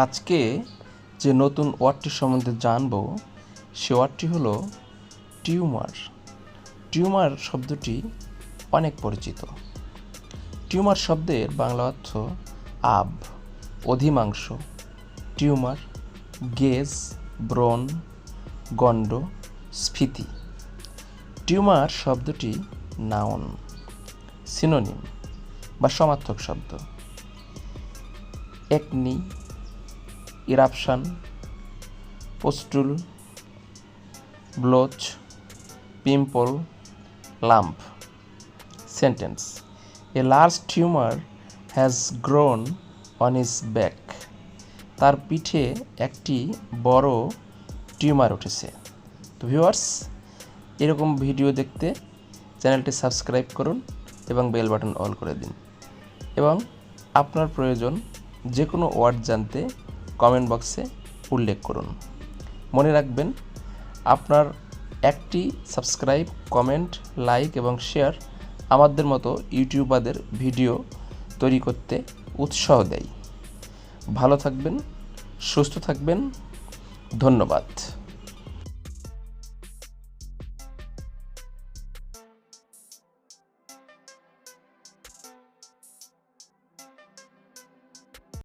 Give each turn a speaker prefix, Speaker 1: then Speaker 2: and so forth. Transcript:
Speaker 1: আজকে যে নতুন ওয়ার্ডটি সম্বন্ধে জানব সে ওয়ার্ডটি হলো টিউমার। টিউমার শব্দটি অনেক পরিচিত। টিউমার শব্দের বাংলা অর্থ আব, অধিমাংশ, টিউমার, গেজ, ব্রণ, গণ্ড, স্ফীতি। টিউমার শব্দটি নাউন, সিনোনিম বা সমার্থক শব্দ। Acne, eruption, pustule, blotch, pimple, lump. Sentence: a large tumour has grown on his back. তার পিঠে একটি বড় টিউমার উঠেছে। তো ভিউয়ার্স, এরকম ভিডিও দেখতে চ্যানেলটি সাবস্ক্রাইব করুন এবং বেল বাটন অল করে দিন। এবং আপনার প্রয়োজন যে কোনো ওয়ার্ড জানতে কমেন্ট বক্সে উল্লেখ করুন। মনে রাখবেন, আপনার একটি সাবস্ক্রাইব, কমেন্ট, লাইক এবং শেয়ার আমাদের মতো ইউটিউবারদের ভিডিও তৈরি করতে উৎসাহ দেয়। ভালো থাকবেন, সুস্থ থাকবেন। ধন্যবাদ।